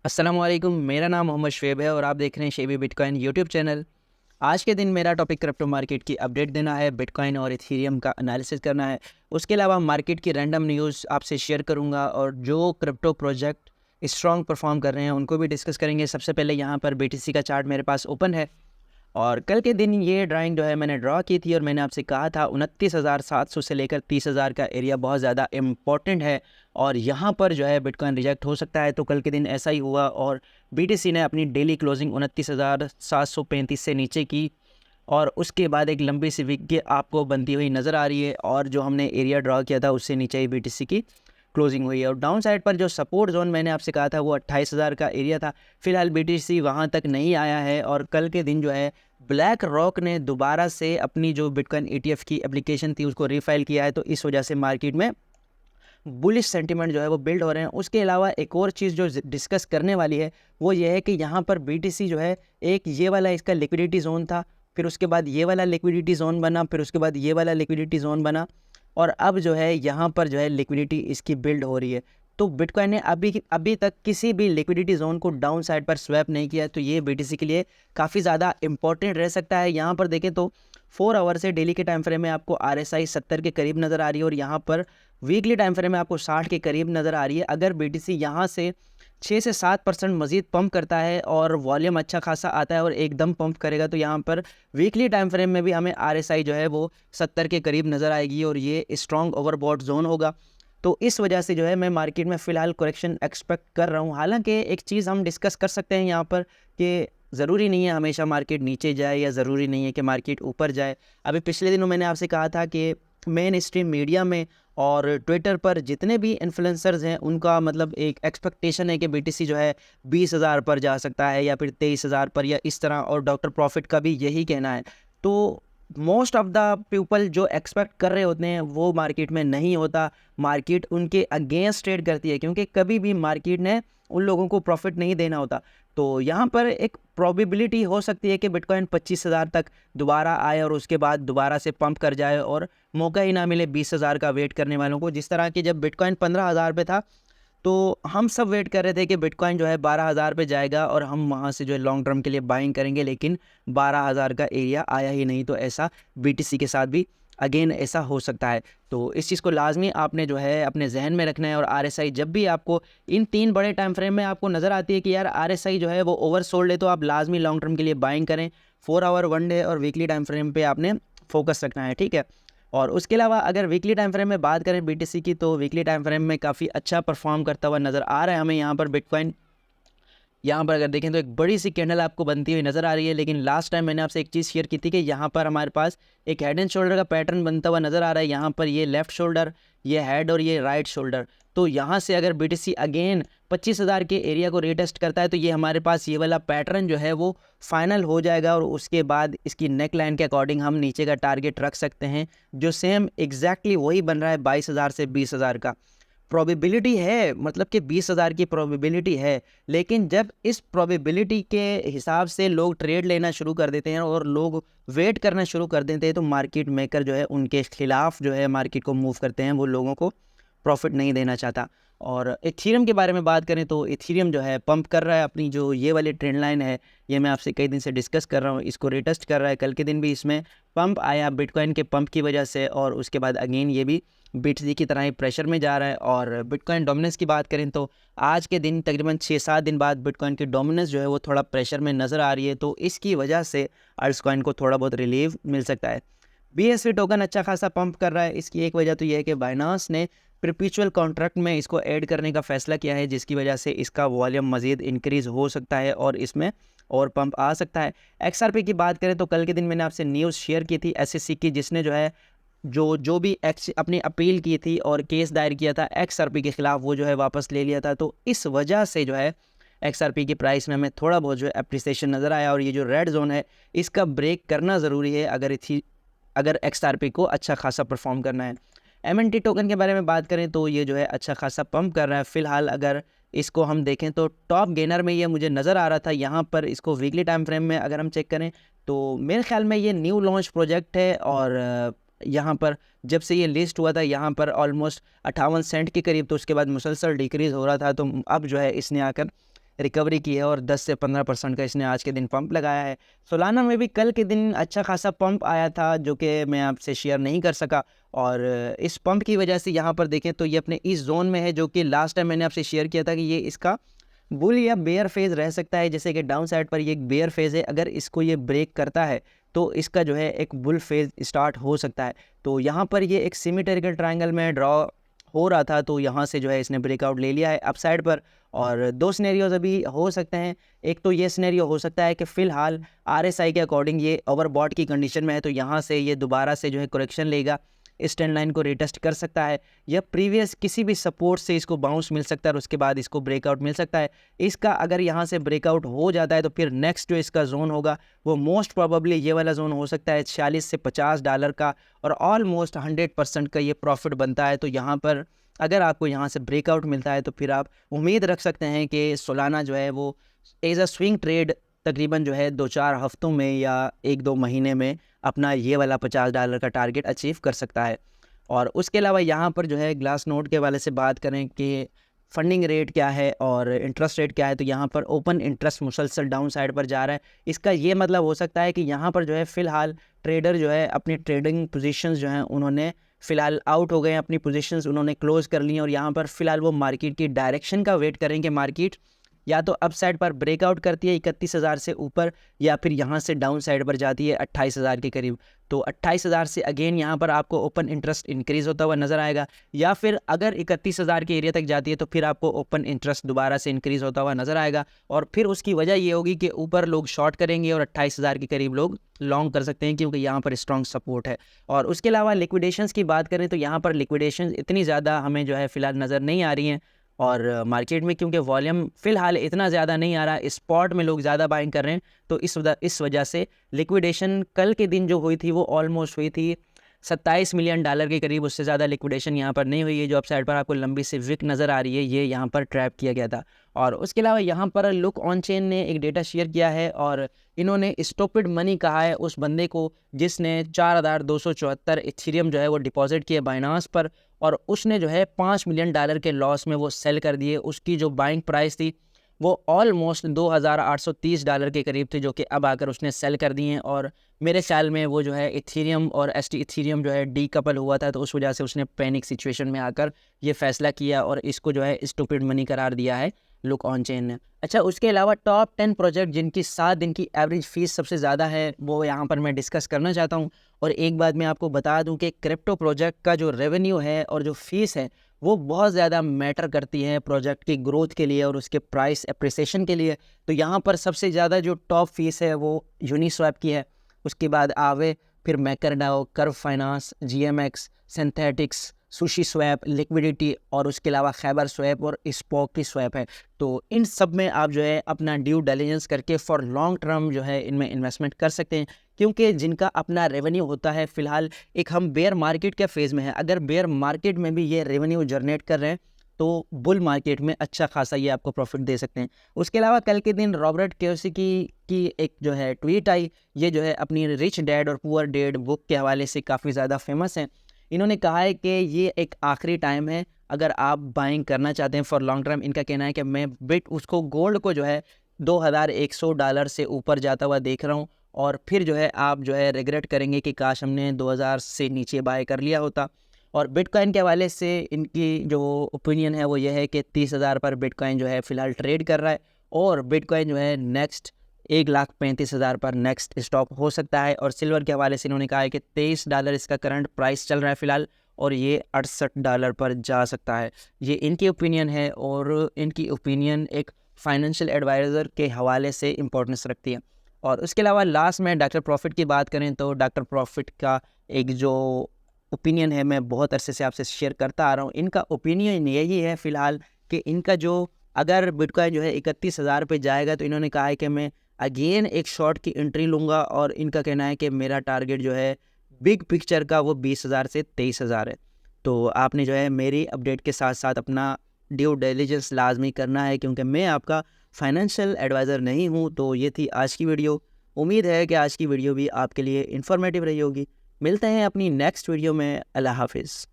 अस्सलाम वालेकुम। मेरा नाम मोहम्मद शुएब है और आप देख रहे हैं शेबी बिटकॉइन यूट्यूब चैनल। आज के दिन मेरा टॉपिक क्रिप्टो मार्केट की अपडेट देना है, बिटकॉइन और इथेरियम का एनालिसिस करना है। उसके अलावा मार्केट की रैंडम न्यूज़ आपसे शेयर करूंगा और जो क्रिप्टो प्रोजेक्ट स्ट्रॉन्ग परफॉर्म कर रहे हैं उनको भी डिस्कस करेंगे। सबसे पहले यहाँ पर बीटीसी का चार्ट मेरे पास ओपन है और कल के दिन ये ड्राइंग जो है मैंने ड्रॉ की थी और मैंने आपसे कहा था 29,700 से लेकर 30,000 का एरिया बहुत ज़्यादा इम्पॉर्टेंट है और यहाँ पर जो है बिटकॉइन रिजेक्ट हो सकता है। तो कल के दिन ऐसा ही हुआ और बीटीसी ने अपनी डेली क्लोजिंग 29,735 से नीचे की और उसके बाद एक लंबी सी वीक की आपको बनती हुई नज़र आ रही है और जो हमने एरिया ड्रॉ किया था उससे नीचे ही बीटीसी की क्लोजिंग हुई है। और डाउन साइड पर जो सपोर्ट जोन मैंने आपसे कहा था वो 28,000 का एरिया था। फिलहाल बीटीसी वहाँ तक नहीं आया है और कल के दिन जो है ब्लैक रॉक ने दोबारा से अपनी जो बिटकॉइन ईटीएफ की एप्लीकेशन थी उसको रीफाइल किया है, तो इस वजह से मार्केट में बुलिश सेंटीमेंट जो है वो बिल्ड हो रहे हैं। उसके अलावा एक और चीज़ जो डिस्कस करने वाली है वो ये है कि यहाँ पर बीटीसी जो है एक ये वाला इसका लिक्विडिटी जोन था, फिर उसके बाद ये वाला लिक्विडिटी जोन बना, फिर उसके बाद ये वाला लिक्विडिटी जोन बना और अब जो है यहाँ पर जो है लिक्विडिटी इसकी बिल्ड हो रही है। तो बिटकॉइन ने अभी तक किसी भी लिक्विडिटी जोन को डाउन साइड पर स्वैप नहीं किया, तो ये बीटीसी के लिए काफ़ी ज़्यादा इंपॉर्टेंट रह सकता है। यहाँ पर देखें तो 4 आवर से डेली के टाइम फ्रेम में आपको आरएसआई 70 के करीब नज़र आ रही है और यहाँ पर वीकली टाइम फ्रेम में आपको 60 के करीब नज़र आ रही है। अगर बीटीसी यहाँ से 6 से 7% मज़ीद पंप करता है और वॉल्यूम अच्छा खासा आता है और एकदम पंप करेगा तो यहाँ पर वीकली टाइम फ्रेम में भी हमें आरएसआई जो है वो 70 के करीब नज़र आएगी और ये स्ट्रॉन्ग ओवरबॉट जोन होगा। तो इस वजह से जो है मैं मार्केट में फ़िलहाल करेक्शन एक्सपेक्ट कर रहा हूँ। हालांकि एक चीज़ हम डिस्कस कर सकते हैं यहाँ पर कि ज़रूरी नहीं है हमेशा मार्केट नीचे जाए या ज़रूरी नहीं है कि मार्केट ऊपर जाए। अभी पिछले दिनों मैंने आपसे कहा था कि मेन स्ट्रीम मीडिया में और ट्विटर पर जितने भी इन्फ्लुएंसर्स हैं उनका मतलब एक एक्सपेक्टेशन है कि बीटीसी जो है 20,000 पर जा सकता है या फिर 23,000 पर या इस तरह, और डॉक्टर प्रॉफिट का भी यही कहना है। तो मोस्ट ऑफ द पीपल जो एक्सपेक्ट कर रहे होते हैं वो मार्केट में नहीं होता। मार्केट उनके अगेंस्ट ट्रेड करती है क्योंकि कभी भी मार्केट ने उन लोगों को प्रॉफिट नहीं देना होता। तो यहाँ पर एक प्रोबेबिलिटी हो सकती है कि बिटकॉइन 25,000 तक दोबारा आए और उसके बाद दोबारा से पंप कर जाए और मौका ही ना मिले 20,000 का वेट करने वालों को। जिस तरह की जब बिटकॉइन 15,000 पे था तो हम सब वेट कर रहे थे कि बिटकॉइन जो है 12,000 पे जाएगा और हम वहाँ से जो है लॉन्ग टर्म के लिए बाइंग करेंगे, लेकिन 12,000 का एरिया आया ही नहीं। तो ऐसा बीटीसी के साथ भी अगेन ऐसा हो सकता है। तो इस चीज़ को लाजमी आपने जो है अपने जहन में रखना है। और आरएसआई जब भी आपको इन 3 बड़े टाइम फ्रेम में आपको नज़र आती है कि यार आरएसआई जो है वो ओवर सोल्ड है, तो आप लाजमी लॉन्ग टर्म के लिए बाइंग करें। 4 आवर, 1 डे और वीकली टाइम फ्रेम पे आपने फोकस रखना है, ठीक है। और उसके अलावा अगर वीकली टाइम फ्रेम में बात करें बीटीसी की, तो वीकली टाइम फ्रेम में काफ़ी अच्छा परफॉर्म करता हुआ नज़र आ रहा है हमें यहाँ पर बिटकॉइन। यहाँ पर अगर देखें तो एक बड़ी सी कैंडल आपको बनती हुई नज़र आ रही है, लेकिन लास्ट टाइम मैंने आपसे एक चीज़ शेयर की थी कि यहाँ पर हमारे पास एक हेड एंड शोल्डर का पैटर्न बनता हुआ नज़र आ रहा है। यहाँ पर ये लेफ्ट शोल्डर, ये हेड और ये राइट शोल्डर। तो यहाँ से अगर बीटीसी अगेन 25,000 के एरिया को रीटेस्ट करता है तो ये हमारे पास ये वाला पैटर्न जो है वो फाइनल हो जाएगा और उसके बाद इसकी नेक लाइन के अकॉर्डिंग हम नीचे का टारगेट रख सकते हैं, जो सेम एग्जैक्टली वही बन रहा है 22,000 से 20,000 का। प्रोबेबिलिटी है, मतलब कि 20,000 की प्रोबेबिलिटी है, लेकिन जब इस प्रोबेबिलिटी के हिसाब से लोग ट्रेड लेना शुरू कर देते हैं और लोग वेट करना शुरू कर देते हैं तो मार्केट मेकर जो है उनके खिलाफ जो है मार्केट को मूव करते हैं, वो लोगों को प्रॉफिट नहीं देना चाहता। और इथेरियम के बारे में बात करें तो इथेरियम जो है पंप कर रहा है अपनी जो ये वाली ट्रेंड लाइन है, ये मैं आपसे कई दिन से डिस्कस कर रहा हूँ, इसको रिटेस्ट कर रहा है। कल के दिन भी इसमें पंप आया बिटकॉइन के पंप की वजह से और उसके बाद अगेन ये भी बीटीसी की तरह ही प्रेशर में जा रहा है। और बिटकॉइन डोमिनेंस की बात करें तो आज के दिन तकरीबन 6-7 दिन बाद बिटकॉइन की डोमिनेंस जो है वो थोड़ा प्रेशर में नज़र आ रही है, तो इसकी वजह से अल्टकॉइन को थोड़ा बहुत रिलीफ मिल सकता है। बीएसवी टोकन अच्छा खासा पंप कर रहा है, इसकी एक वजह तो यह है कि बाइनांस ने परपेचुअल कॉन्ट्रैक्ट में इसको ऐड करने का फैसला किया है, जिसकी वजह से इसका वॉल्यूम मज़ीद इंक्रीज़ हो सकता है और इसमें और पंप आ सकता है। एक्सआरपी की बात करें तो कल के दिन मैंने आपसे न्यूज़ शेयर की थी एसएससी की, जिसने जो है जो भी अपनी अपील की थी और केस दायर किया था एक्सआरपी के ख़िलाफ़, वो जो है वापस ले लिया था। तो इस वजह से जो है एक्सआरपी की प्राइस में हमें थोड़ा बहुत जो है अप्रिसिएशन नज़र आया और ये जो रेड जोन है इसका ब्रेक करना ज़रूरी है अगर एक्सआरपी को अच्छा खासा परफॉर्म करना है। एमएनटी टोकन के बारे में बात करें तो ये जो है अच्छा खासा पंप कर रहा है। फ़िलहाल अगर इसको हम देखें तो टॉप गेनर में ये मुझे नज़र आ रहा था। यहाँ पर इसको वीकली टाइम फ्रेम में अगर हम चेक करें तो मेरे ख्याल में ये न्यू लॉन्च प्रोजेक्ट है और यहाँ पर जब से ये लिस्ट हुआ था यहाँ पर ऑलमोस्ट 58 सेंट के करीब, तो उसके बाद मुसलसल डिक्रीज़ हो रहा था। तो अब जो है इसने आकर रिकवरी की है और 10 से 15% का इसने आज के दिन पंप लगाया है। सोलाना में भी कल के दिन अच्छा खासा पंप आया था जो कि मैं आपसे शेयर नहीं कर सका, और इस पंप की वजह से यहाँ पर देखें तो ये अपने इस जोन में है जो कि लास्ट टाइम मैंने आपसे शेयर किया था कि ये इसका बुल या बेयर फेज रह सकता है। जैसे कि डाउन साइड पर ये एक बेयर फेज है, अगर इसको ये ब्रेक करता है तो इसका जो है एक बुल फेज स्टार्ट हो सकता है। तो यहाँ पर ये एक सिमेट्रिकल ट्रायंगल में ड्रॉ हो रहा था, तो यहाँ से जो है इसने ब्रेकआउट ले लिया है अप साइड पर। और दो सिनेरियोज अभी हो सकते हैं। एक तो ये सिनेरियो हो सकता है कि फ़िलहाल RSI के अकॉर्डिंग ये ओवरबॉट की कंडीशन में है, तो यहाँ से ये दोबारा से जो है करेक्शन लेगा, इस ट्रेंड लाइन को रिटेस्ट कर सकता है, या प्रीवियस किसी भी सपोर्ट से इसको बाउंस मिल सकता है और उसके बाद इसको ब्रेकआउट मिल सकता है। इसका अगर यहाँ से ब्रेकआउट हो जाता है तो फिर नेक्स्ट जो इसका जोन होगा वो मोस्ट प्रोबेबली ये वाला जोन हो सकता है $46 से $50 का, और ऑलमोस्ट 100% का ये प्रॉफिट बनता है। तो यहाँ पर अगर आपको यहाँ से ब्रेकआउट मिलता है तो फिर आप उम्मीद रख सकते हैं कि सोलाना जो है वो एज अ स्विंग ट्रेड तकरीबन जो है 2-4 हफ्तों में या 1-2 महीने में अपना ये वाला $50 का टारगेट अचीव कर सकता है। और उसके अलावा यहाँ पर जो है ग्लास नोड के वाले से बात करें कि फंडिंग रेट क्या है और इंटरेस्ट रेट क्या है, तो यहाँ पर ओपन इंटरेस्ट मुसलसल डाउन साइड पर जा रहा है। इसका ये मतलब हो सकता है कि यहाँ पर जो है फ़िलहाल ट्रेडर जो है अपनी ट्रेडिंग पोजीशंस जो हैं उन्होंने फ़िलहाल आउट हो गए हैं, अपनी पोजीशंस उन्होंने क्लोज़ कर ली हैं, और यहाँ पर फ़िलहाल वो मार्केट की डायरेक्शन का वेट करेंगे। मार्केट या तो अप साइड पर ब्रेकआउट करती है 31,000 से ऊपर, या फिर यहाँ से डाउन साइड पर जाती है 28,000 के करीब। तो 28,000 से अगेन यहाँ पर आपको ओपन इंटरेस्ट इंक्रीज़ होता हुआ नज़र आएगा, या फिर अगर 31,000 के एरिया तक जाती है तो फिर आपको ओपन इंटरेस्ट दोबारा से इंक्रीज़ होता हुआ नज़र आएगा। और फिर उसकी वजह ये होगी कि ऊपर लोग शॉर्ट करेंगे और 28,000 के करीब लोग लॉन्ग कर सकते हैं, क्योंकि यहाँ पर स्ट्रॉन्ग सपोर्ट है। और उसके अलावा लिक्विडेशंस की बात करें तो यहाँ पर लिक्विडेशंस इतनी ज़्यादा हमें जो है फ़िलहाल नज़र नहीं आ रही हैं, और मार्केट में क्योंकि वॉल्यूम फ़िलहाल इतना ज़्यादा नहीं आ रहा, स्पॉट में लोग ज़्यादा बाइंग कर रहे हैं, तो इस वजह से लिक्विडेशन कल के दिन जो हुई थी वो ऑलमोस्ट हुई थी $27 मिलियन के करीब। उससे ज़्यादा लिक्विडेशन यहाँ पर नहीं हुई है। जो अप साइड पर आपको लंबी सी विक नज़र आ रही है ये यहाँ पर ट्रैप किया गया था। और उसके अलावा यहाँ पर लुक ऑन चेन ने एक डेटा शेयर किया है, और इन्होंने स्टॉपिड मनी कहा है उस बंदे को जिसने 4,274 इथेरियम जो है वो डिपॉजिट किए बाइनांस पर, और उसने जो है $5 मिलियन के लॉस में वो सेल कर दिए। उसकी जो बाइंग प्राइस थी वो ऑलमोस्ट $2,830 के करीब थे, जो कि अब आकर उसने सेल कर दिए हैं। और मेरे ख्याल में वो जो है इथेरियम और ST इथेरियम जो है डीकपल हुआ था, तो उस वजह से उसने पैनिक सिचुएशन में आकर ये फैसला किया और इसको जो है स्टूपिड मनी करार दिया है लुक ऑन चेन ने। अच्छा, उसके अलावा टॉप 10 प्रोजेक्ट जिनकी 7 दिन की एवरेज फ़ीस सबसे ज़्यादा है वो यहाँ पर मैं डिस्कस करना चाहता हूँ। और एक बात मैं आपको बता दूँ कि क्रिप्टो प्रोजेक्ट का जो रेवेन्यू है और जो फ़ीस है वो बहुत ज़्यादा मैटर करती है प्रोजेक्ट की ग्रोथ के लिए और उसके प्राइस एप्रिसिएशन के लिए। तो यहाँ पर सबसे ज़्यादा जो टॉप फीस है वो यूनिस्वैप की है, उसके बाद आवे, फिर MakerDAO, Curve Finance, GMX, Synthetix, SushiSwap, liquidity, और उसके अलावा खैबर स्वैप और स्पॉक की स्वैप है। तो इन सब में आप जो है अपना ड्यू डिलिजेंस करके फॉर लॉन्ग टर्म जो है इनमें इन्वेस्टमेंट कर सकते हैं, क्योंकि जिनका अपना रेवेन्यू होता है। फ़िलहाल एक हम बेयर मार्केट के फेज़ में है, अगर बेयर मार्केट में भी ये रेवेन्यू जनरेट कर रहे हैं तो बुल मार्केट में अच्छा खासा ये आपको प्रॉफिट दे सकते हैं। उसके अलावा कल के दिन रॉबर्ट कियोसाकी की एक जो है ट्वीट आई, ये जो है अपनी रिच डैड और पुअर डैड बुक के हवाले से काफ़ी ज़्यादा फेमस है। इन्होंने कहा है कि ये एक आखिरी टाइम है अगर आप बाइंग करना चाहते हैं फॉर लॉन्ग टर्म। इनका कहना है कि मैं उसको गोल्ड को जो है $2,100 से ऊपर जाता हुआ देख रहा हूँ, और फिर जो है आप जो है रिग्रेट करेंगे कि काश हमने 2000 से नीचे बाय कर लिया होता। और बिटकॉइन के हवाले से इनकी जो ओपिनियन है वो ये है कि 30,000 पर बिटकॉइन जो है फ़िलहाल ट्रेड कर रहा है, और बिटकॉइन जो है नेक्स्ट 1,35,000 पर नेक्स्ट स्टॉप हो सकता है। और सिल्वर के हवाले से इन्होंने कहा है कि $23 इसका करंट प्राइस चल रहा है फ़िलहाल, और ये $68 पर जा सकता है। ये इनकी ओपिनियन है, और इनकी ओपिनियन एक फाइनेंशियल एडवाइज़र के हवाले से इम्पोर्टेंस रखती है। और उसके अलावा लास्ट में डॉक्टर प्रॉफिट की बात करें तो डॉक्टर प्रॉफिट का एक जो ओपिनियन है मैं बहुत अरसे से आपसे शेयर करता आ रहा हूँ। इनका ओपिनियन यही है फ़िलहाल कि इनका जो अगर बिटकॉइन जो है 31,000 पे जाएगा तो इन्होंने कहा है कि मैं अगेन एक शॉर्ट की एंट्री लूँगा, और इनका कहना है कि मेरा टारगेट जो है बिग पिक्चर का वो 20,000 से 23,000 है। तो आपने जो है मेरी अपडेट के साथ साथ अपना ड्यू डिलिजेंस लाजमी करना है, क्योंकि मैं आपका फाइनेंशियल एडवाइज़र नहीं हूँ। तो ये थी आज की वीडियो। उम्मीद है कि आज की वीडियो भी आपके लिए इन्फॉर्मेटिव रही होगी। मिलते हैं अपनी नेक्स्ट वीडियो में। अल्लाह हाफिज़।